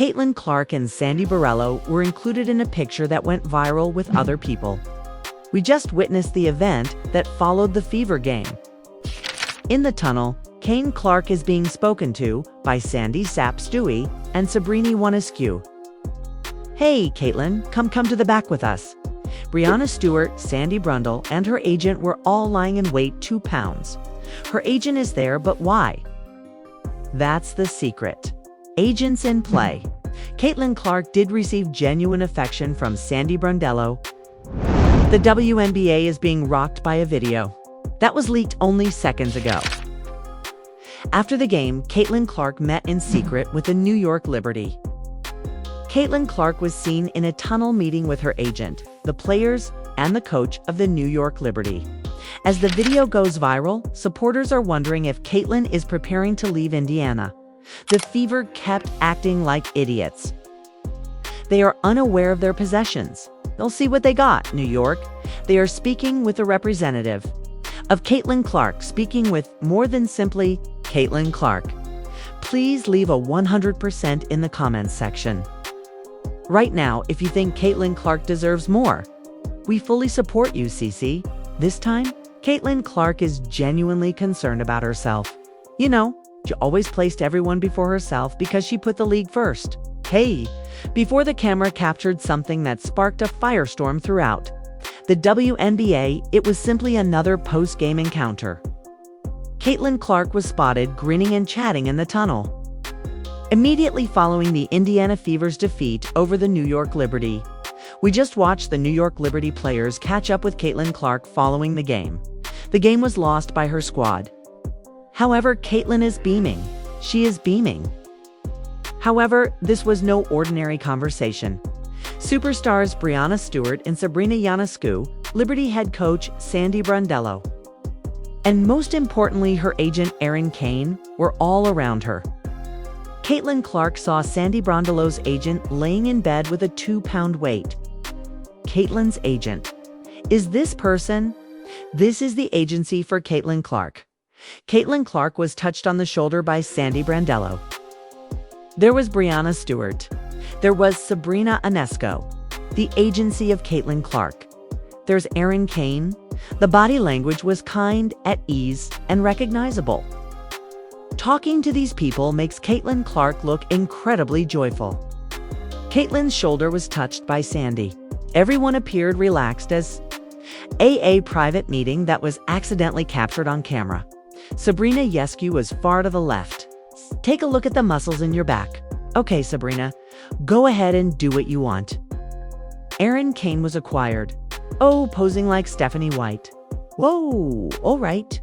Caitlin Clark and Sandy Borrello were included in a picture that went viral with other people. We just witnessed the event that followed the Fever game. In the tunnel, Kane Clark is being spoken to by Sandy Sap Stewie and Sabrina Ionescu. "Hey, Caitlin, come to the back with us." Breanna Stewart, Sandy Brundle, and her agent were all lying in wait 2 pounds. Her agent is there, but why? That's the secret. Agents in play. Caitlin Clark did receive genuine affection from Sandy Brundello. The WNBA is being rocked by a video that was leaked only seconds ago. After the game, Caitlin Clark met in secret with the New York Liberty. Caitlin Clark was seen in a tunnel meeting with her agent, the players, and the coach of the New York Liberty. As the video goes viral, supporters are wondering if Caitlin is preparing to leave Indiana. The Fever kept acting like idiots. They are unaware of their possessions. They'll see what they got, New York. They are speaking with a representative of Caitlin Clark, speaking with more than simply Caitlin Clark. Please leave a 100% in the comments section. Right now, if you think Caitlin Clark deserves more, we fully support you, Cece. This time, Caitlin Clark is genuinely concerned about herself. You know, she always placed everyone before herself because she put the league first. Hey, before the camera captured something that sparked a firestorm throughout the WNBA, it was simply another post-game encounter. Caitlin Clark was spotted grinning and chatting in the tunnel. Immediately following the Indiana Fever's defeat over the New York Liberty, we just watched the New York Liberty players catch up with Caitlin Clark following the game. The game was lost by her squad. However, Caitlin is beaming. She is beaming. However, this was no ordinary conversation. Superstars Breanna Stewart and Sabrina Ionescu, Liberty head coach Sandy Brundello, and most importantly her agent Erin Kane, were all around her. Caitlin Clark saw Sandy Brundello's agent laying in bed with a 2-pound weight. Caitlin's agent. Is this person? This is the agency for Caitlin Clark. Caitlin Clark was touched on the shoulder by Sandy Brundello. There was Breanna Stewart. There was Sabrina Ionescu, the agency of Caitlin Clark. There's Erin Kane. The body language was kind, at ease, and recognizable. Talking to these people makes Caitlin Clark look incredibly joyful. Caitlin's shoulder was touched by Sandy. Everyone appeared relaxed as a private meeting that was accidentally captured on camera. Sabrina Ionescu was far to the left. Take a look at the muscles in your back. Okay, Sabrina, go ahead and do what you want. Erin Kane was acquired. Oh, posing like Stephanie White. Whoa, all right.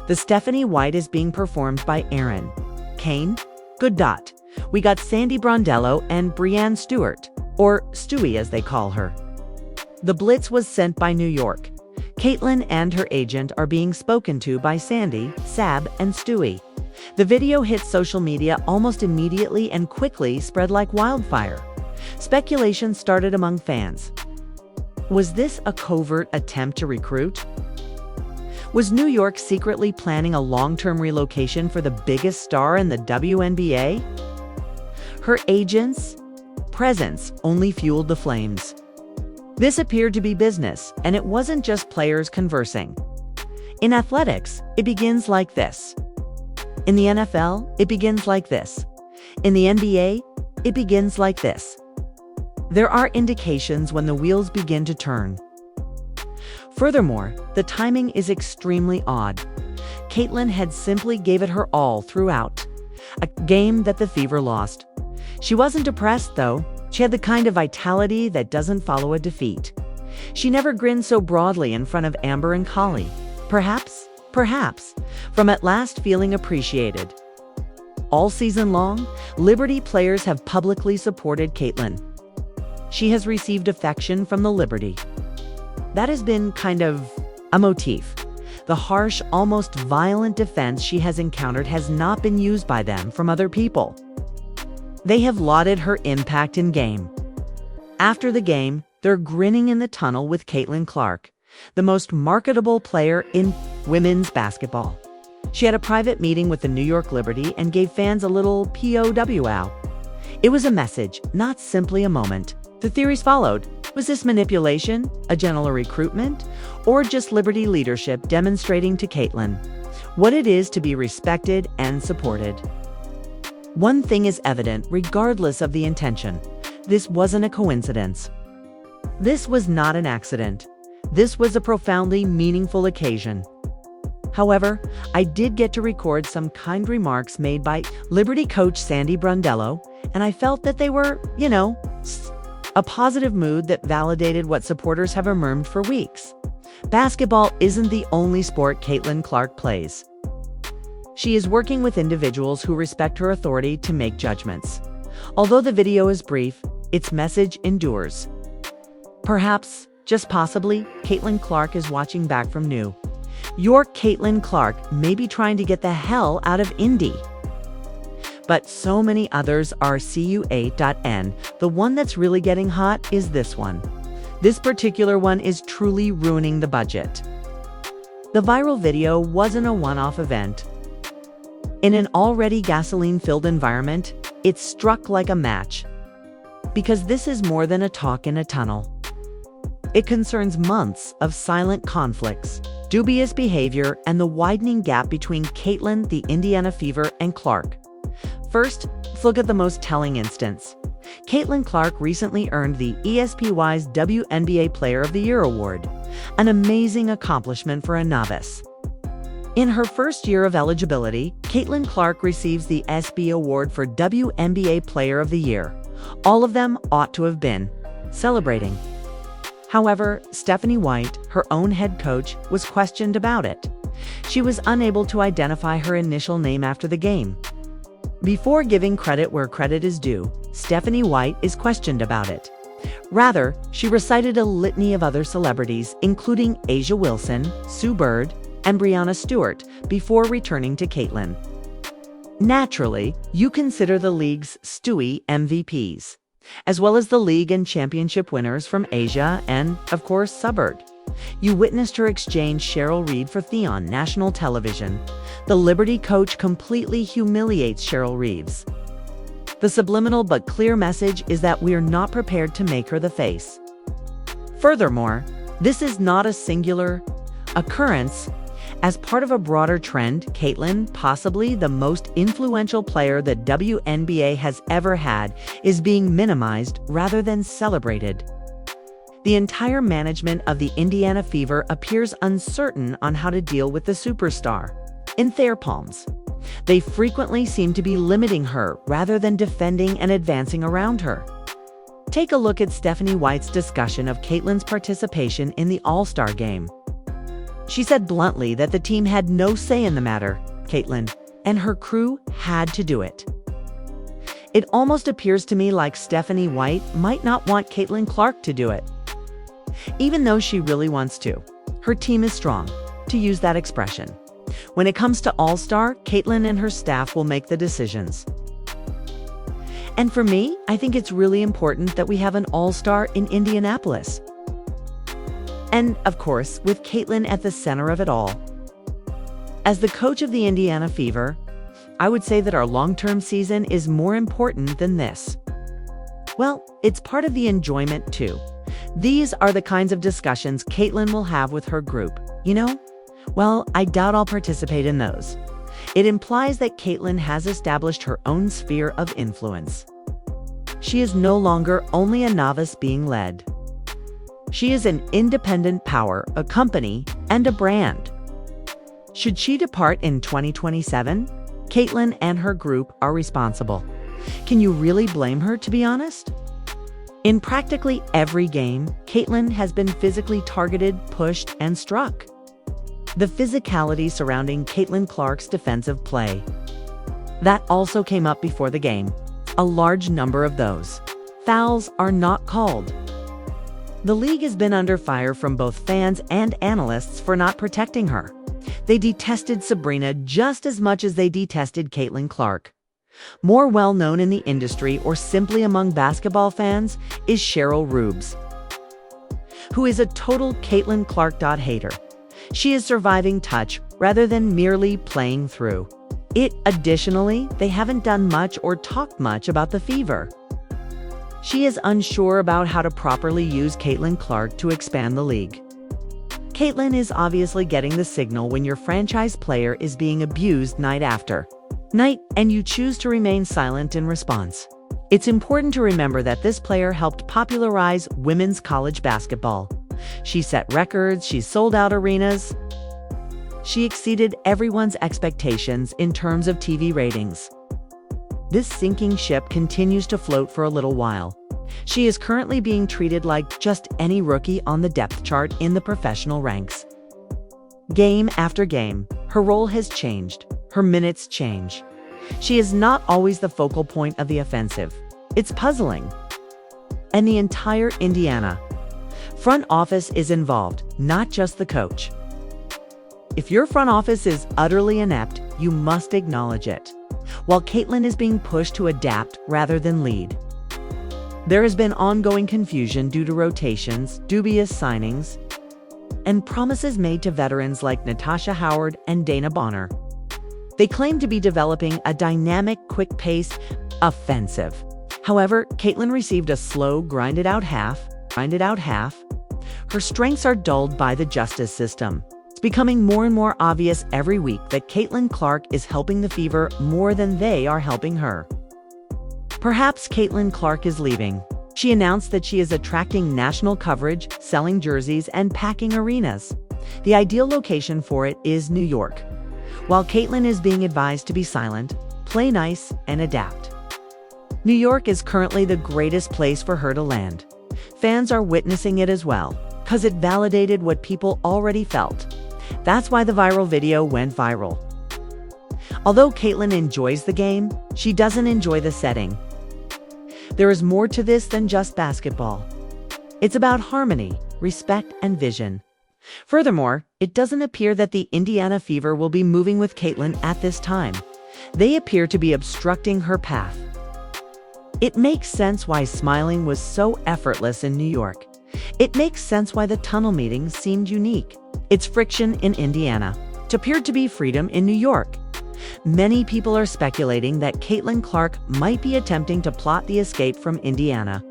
The Stephanie White is being performed by Erin Kane. Good dot. We got Sandy Brundello and Breanna Stewart, or Stewie as they call her. The blitz was sent by New York. Caitlin and her agent are being spoken to by Sandy, Sab, and Stewie. The video hit social media almost immediately and quickly spread like wildfire. Speculation started among fans. Was this a covert attempt to recruit? Was New York secretly planning a long-term relocation for the biggest star in the WNBA? Her agent's presence only fueled the flames. This appeared to be business, and it wasn't just players conversing. In athletics, it begins like this. In the NFL, it begins like this. In the NBA, it begins like this. There are indications when the wheels begin to turn. Furthermore, the timing is extremely odd. Caitlin had simply gave it her all throughout a game that the Fever lost. She wasn't depressed, though. She had the kind of vitality that doesn't follow a defeat. She never grinned so broadly in front of Amber and Collie. Perhaps, from at last feeling appreciated. All season long, Liberty players have publicly supported Caitlin. She has received affection from the Liberty. That has been kind of a motif. The harsh, almost violent defense she has encountered has not been used by them from other people. They have lauded her impact in game. After the game, they're grinning in the tunnel with Caitlin Clark, the most marketable player in women's basketball. She had a private meeting with the New York Liberty and gave fans a little powwow. It was a message, not simply a moment. The theories followed. Was this manipulation, a gentle recruitment, or just Liberty leadership demonstrating to Caitlyn what it is to be respected and supported? One thing is evident regardless of the intention. This wasn't a coincidence. This was not an accident. This was a profoundly meaningful occasion. However, I did get to record some kind remarks made by Liberty coach Sandy Brundello, and I felt that they were, a positive mood that validated what supporters have murmured for weeks. Basketball isn't the only sport Caitlyn Clark plays. She is working with individuals who respect her authority to make judgments. Although the video is brief, its message endures. Perhaps, just possibly, Caitlyn Clark is watching back from New York. Caitlyn Clark may be trying to get the hell out of Indy. But so many others are CU8.N. The one that's really getting hot is this one. This particular one is truly ruining the budget. The viral video wasn't a one-off event. In an already gasoline-filled environment, it struck like a match. Because this is more than a talk in a tunnel. It concerns months of silent conflicts, dubious behavior, and the widening gap between Caitlyn, the Indiana Fever, and Clark. First, let's look at the most telling instance. Caitlyn Clark recently earned the ESPY's WNBA Player of the Year award, an amazing accomplishment for a novice. In her first year of eligibility, Caitlyn Clark receives the ESPY award for WNBA Player of the Year. All of them ought to have been celebrating. However, Stephanie White, her own head coach, was questioned about it. She was unable to identify her initial name after the game. Before giving credit where credit is due, Stephanie White is questioned about it. Rather, she recited a litany of other celebrities, including Asia Wilson, Sue Bird, and Breanna Stewart, before returning to Caitlyn. Naturally, you consider the league's Stewie MVPs, as well as the league and championship winners from Asia and, of course, Subbird. You witnessed her exchange Cheryl Reed for Theon national television. The Liberty coach completely humiliates Cheryl Reeves. The subliminal but clear message is that we're not prepared to make her the face. Furthermore, this is not a singular occurrence. As part of a broader trend, Caitlyn, possibly the most influential player the WNBA has ever had, is being minimized rather than celebrated. The entire management of the Indiana Fever appears uncertain on how to deal with the superstar. In their palms, they frequently seem to be limiting her rather than defending and advancing around her. Take a look at Stephanie White's discussion of Caitlyn's participation in the All-Star game. She said bluntly that the team had no say in the matter. Caitlyn and her crew had to do it. It almost appears to me like Stephanie White might not want Caitlyn Clark to do it. Even though she really wants to. Her team is strong, to use that expression. When it comes to All-Star, Caitlyn and her staff will make the decisions. And for me, I think it's really important that we have an All-Star in Indianapolis. And, of course, with Caitlyn at the center of it all. As the coach of the Indiana Fever, I would say that our long-term season is more important than this. Well, it's part of the enjoyment, too. These are the kinds of discussions Caitlyn will have with her group. Well, I doubt I'll participate in those. It implies that Caitlyn has established her own sphere of influence. She is no longer only a novice being led. She is an independent power, a company, and a brand. Should she depart in 2027, Caitlyn and her group are responsible. Can you really blame her, to be honest? In practically every game, Caitlyn has been physically targeted, pushed, and struck. The physicality surrounding Caitlyn Clark's defensive play. That also came up before the game. A large number of those. Fouls are not called. The league has been under fire from both fans and analysts for not protecting her. They detested Sabrina just as much as they detested Caitlyn Clark. More well-known in the industry or simply among basketball fans is Cheryl Reeves, who is a total Caitlyn Clark hater. She is surviving touch rather than merely playing through. Additionally, they haven't done much or talked much about the fever. She is unsure about how to properly use Caitlin Clark to expand the league. Caitlin is obviously getting the signal when your franchise player is being abused night after night, and you choose to remain silent in response. It's important to remember that this player helped popularize women's college basketball. She set records, she sold out arenas. She exceeded everyone's expectations in terms of TV ratings. This sinking ship continues to float for a little while. She is currently being treated like just any rookie on the depth chart in the professional ranks. Game after game, her role has changed. Her minutes change. She is not always the focal point of the offensive. It's puzzling. And the entire Indiana front office is involved, not just the coach. If your front office is utterly inept, you must acknowledge it. While Caitlin is being pushed to adapt rather than lead. There has been ongoing confusion due to rotations, dubious signings, and promises made to veterans like Natasha Howard and Dana Bonner. They claim to be developing a dynamic, quick-paced offensive. However, Caitlin received a slow, grinded-out half. Her strengths are dulled by the justice system. It's becoming more and more obvious every week that Caitlin Clark is helping the Fever more than they are helping her. Perhaps Caitlin Clark is leaving. She announced that she is attracting national coverage, selling jerseys, and packing arenas. The ideal location for it is New York. While Caitlin is being advised to be silent, play nice, and adapt. New York is currently the greatest place for her to land. Fans are witnessing it as well, because it validated what people already felt. That's why the viral video went viral. Although Caitlin enjoys the game, she doesn't enjoy the setting. There is more to this than just basketball. It's about harmony, respect, and vision. Furthermore, it doesn't appear that the Indiana Fever will be moving with Caitlin at this time. They appear to be obstructing her path. It makes sense why smiling was so effortless in New York. It makes sense why the tunnel meetings seemed unique. It's friction in Indiana. It appeared to be freedom in New York. Many people are speculating that Caitlin Clark might be attempting to plot the escape from Indiana,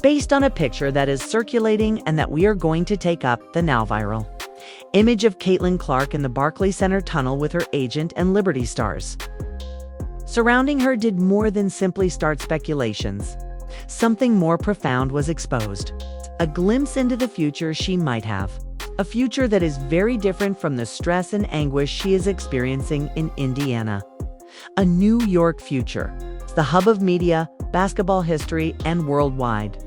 based on a picture that is circulating and that we are going to take up, the now viral image of Caitlin Clark in the Barclays Center tunnel with her agent and Liberty Stars. Surrounding her did more than simply start speculations. Something more profound was exposed. A glimpse into the future she might have. A future that is very different from the stress and anguish she is experiencing in Indiana. A New York future. The hub of media, basketball history, and worldwide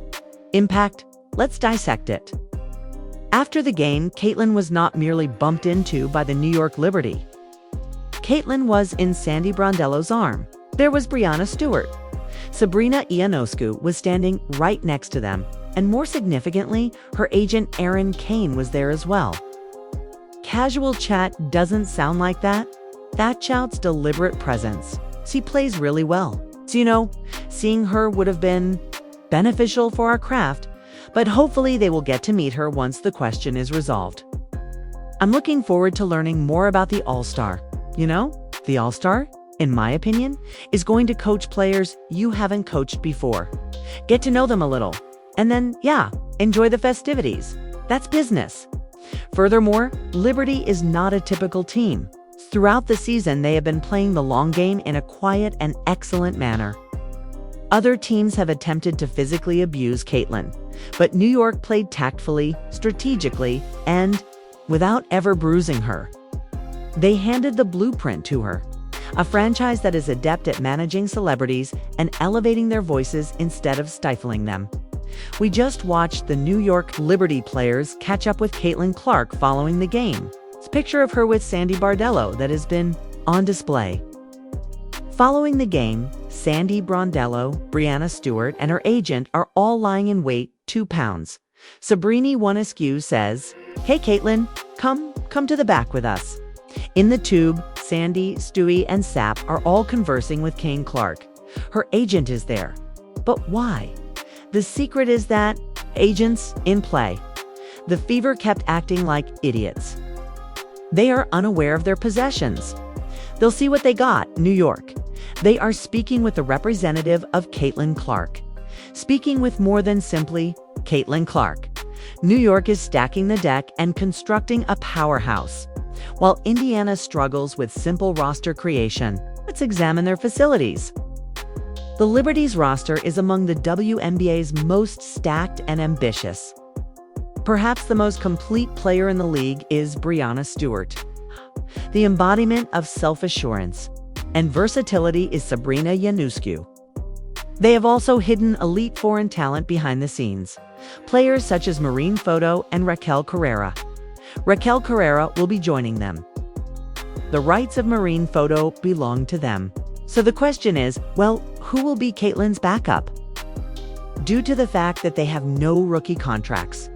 impact. Let's dissect it. After the game, Caitlin was not merely bumped into by the New York Liberty. Caitlin was in Sandy Brondello's arm. There was Breanna Stewart. Sabrina Ionescu was standing right next to them. And more significantly, her agent Erin Kane was there as well. Casual chat doesn't sound like that. That shouts deliberate presence. She plays really well. So, seeing her would have been beneficial for our craft, but hopefully they will get to meet her once the question is resolved. I'm looking forward to learning more about the All-Star. The All-Star, in my opinion, is going to coach players you haven't coached before. Get to know them a little. And then, enjoy the festivities. That's business. Furthermore, Liberty is not a typical team. Throughout the season, they have been playing the long game in a quiet and excellent manner. Other teams have attempted to physically abuse Caitlin, but New York played tactfully, strategically, and without ever bruising her. They handed the blueprint to her. A franchise that is adept at managing celebrities and elevating their voices instead of stifling them. We just watched the New York Liberty players catch up with Caitlin Clark following the game. It's a picture of her with Sandy Brondello that has been on display. Following the game, Sandy Brondello, Breanna Stewart, and her agent are all lying in wait 2 pounds. Sabrina Ionescu says, "Hey Caitlin, come to the back with us." In the tube, Sandy, Stewie, and Sap are all conversing with Kane Clark. Her agent is there. But why? The secret is that agents in play. The Fever kept acting like idiots. They are unaware of their possessions. They'll see what they got, New York. They are speaking with the representative of Caitlin Clark. Speaking with more than simply Caitlin Clark. New York is stacking the deck and constructing a powerhouse. While Indiana struggles with simple roster creation, let's examine their facilities. The Liberty's roster is among the WNBA's most stacked and ambitious. Perhaps the most complete player in the league is Breanna Stewart. The embodiment of self-assurance and versatility is Sabrina Ionescu. They have also hidden elite foreign talent behind the scenes, players such as Marine Photo and Raquel Carrera. Raquel Carrera will be joining them. The rights of Marine Photo belong to them. So the question is, well, who will be Caitlin's backup? Due to the fact that they have no rookie contracts.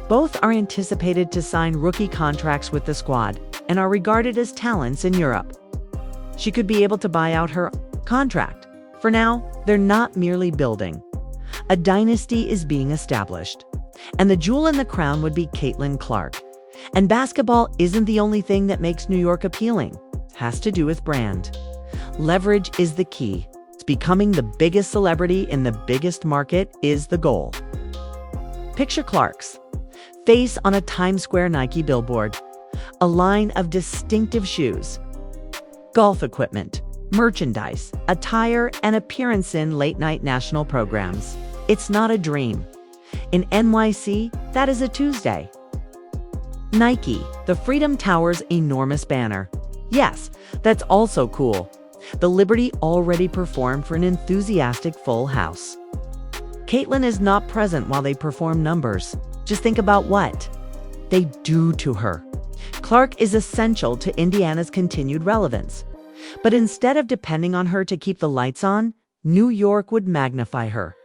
Both are anticipated to sign rookie contracts with the squad and are regarded as talents in Europe. She could be able to buy out her contract. For now, they're not merely building. A dynasty is being established. And the jewel in the crown would be Caitlin Clark. And basketball isn't the only thing that makes New York appealing. It has to do with brand. Leverage is the key. It's becoming the biggest celebrity in the biggest market is the goal. Picture Clark's face on a Times Square Nike billboard. A line of distinctive shoes, golf equipment, merchandise, attire, and appearance in late-night national programs. It's not a dream. In NYC, that is a Tuesday. Nike, the Freedom Tower's enormous banner. Yes, that's also cool. The Liberty already performed for an enthusiastic full house. Caitlin is not present while they perform numbers. Just think about what they do to her. Clark is essential to Indiana's continued relevance. But instead of depending on her to keep the lights on, New York would magnify her.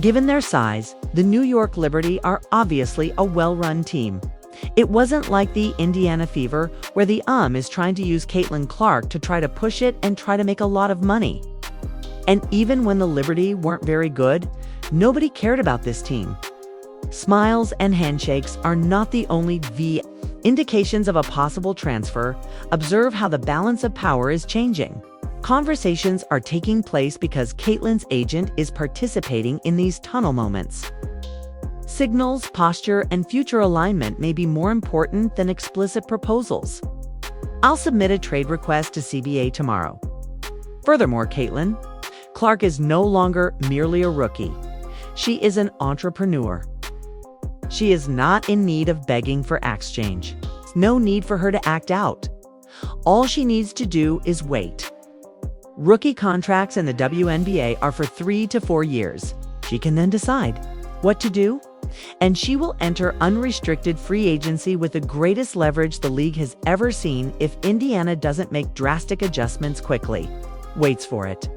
Given their size, the New York Liberty are obviously a well-run team. It wasn't like the Indiana Fever, where the is trying to use Caitlin Clark to try to push it and try to make a lot of money. And even when the Liberty weren't very good, nobody cared about this team. Smiles and handshakes are not the only indications of a possible transfer. Observe how the balance of power is changing. Conversations are taking place because Caitlin's agent is participating in these tunnel moments. Signals, posture, and future alignment may be more important than explicit proposals. I'll submit a trade request to CBA tomorrow. Furthermore, Caitlin Clark is no longer merely a rookie. She is an entrepreneur. She is not in need of begging for exchange. There's no need for her to act out. All she needs to do is wait. Rookie contracts in the WNBA are for 3 to 4 years. She can then decide what to do, and she will enter unrestricted free agency with the greatest leverage the league has ever seen if Indiana doesn't make drastic adjustments quickly. Waits for it.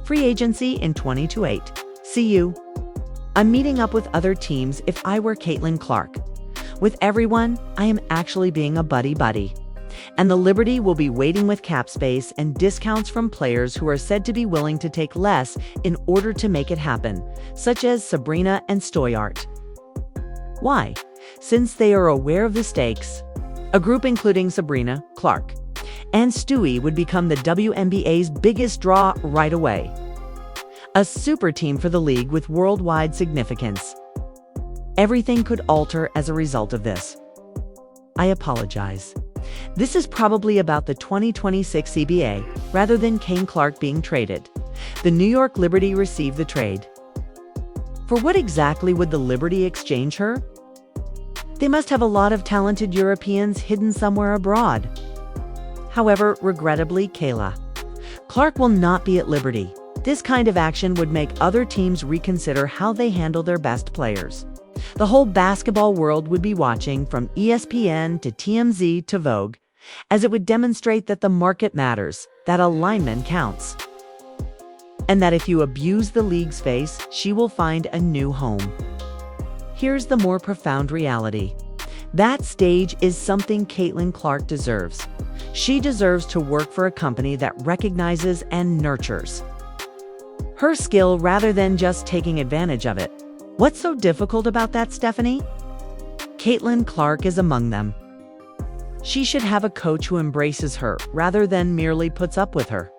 Free agency in 2028. See you. I'm meeting up with other teams if I were Caitlin Clark. With everyone, I am actually being a buddy-buddy. And the Liberty will be waiting with cap space and discounts from players who are said to be willing to take less in order to make it happen, such as Sabrina and Stoyart. Why? Since they are aware of the stakes. A group including Sabrina, Clark, and Stewie would become the WNBA's biggest draw right away. A super team for the league with worldwide significance. Everything could alter as a result of this. I apologize. This is probably about the 2026 CBA rather than Caitlin Clark being traded. The New York Liberty received the trade. For what exactly would the Liberty exchange her? They must have a lot of talented Europeans hidden somewhere abroad. However, regrettably, Caitlin Clark will not be at Liberty. This kind of action would make other teams reconsider how they handle their best players. The whole basketball world would be watching, from ESPN to TMZ to Vogue, as it would demonstrate that the market matters, that alignment counts, and that if you abuse the league's face, she will find a new home. Here's the more profound reality. That stage is something Caitlin Clark deserves. She deserves to work for a company that recognizes and nurtures her skill rather than just taking advantage of it. What's so difficult about that, Stephanie? Caitlin Clark is among them. She should have a coach who embraces her rather than merely puts up with her.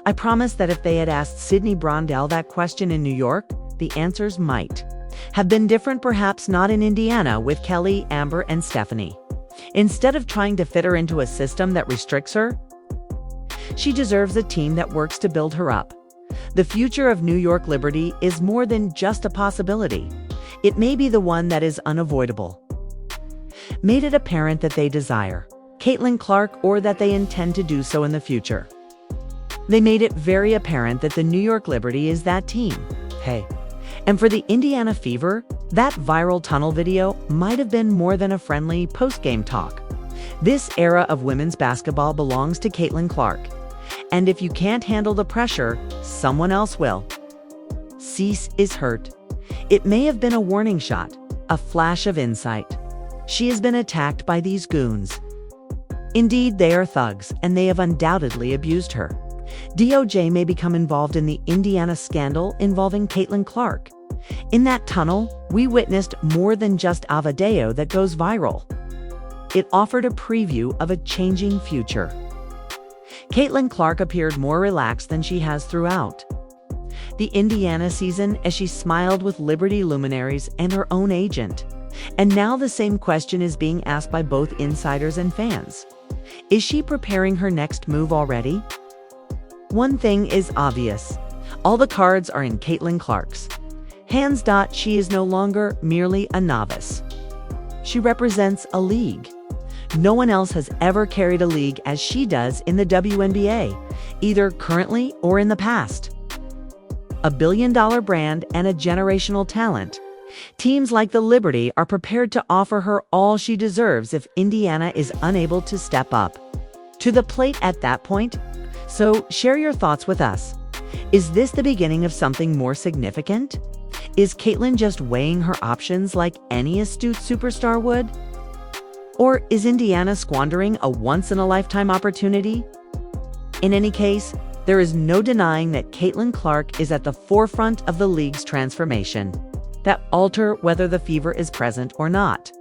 I promise that if they had asked Sydney Brondell that question in New York, the answers might have been different, perhaps not in Indiana with Kelly, Amber, and Stephanie. Instead of trying to fit her into a system that restricts her, she deserves a team that works to build her up. The future of New York Liberty is more than just a possibility. It may be the one that is unavoidable. Made it apparent that they desire Caitlin Clark or that they intend to do so in the future. They made it very apparent that the New York Liberty is that team. Hey. And for the Indiana Fever, that viral tunnel video might have been more than a friendly post-game talk. This era of women's basketball belongs to Caitlin Clark. And if you can't handle the pressure, someone else will. Cease is hurt. It may have been a warning shot, a flash of insight. She has been attacked by these goons. Indeed, they are thugs, and they have undoubtedly abused her. DOJ may become involved in the Indiana scandal involving Caitlin Clark. In that tunnel, we witnessed more than just a video that goes viral. It offered a preview of a changing future. Caitlin Clark appeared more relaxed than she has throughout the Indiana season as she smiled with Liberty luminaries and her own agent. And now the same question is being asked by both insiders and fans. Is she preparing her next move already? One thing is obvious. All the cards are in Caitlin Clark's hands. She is no longer merely a novice. She represents a league. No one else has ever carried a league as she does in the WNBA, either currently or in the past. A billion-dollar brand and a generational talent. Teams like the Liberty are prepared to offer her all she deserves if Indiana is unable to step up to the plate at that point. So share your thoughts with us. Is this the beginning of something more significant? Is Caitlin just weighing her options like any astute superstar would? Or is Indiana squandering a once-in-a-lifetime opportunity? In any case, there is no denying that Caitlin Clark is at the forefront of the league's transformation that alter whether the Fever is present or not.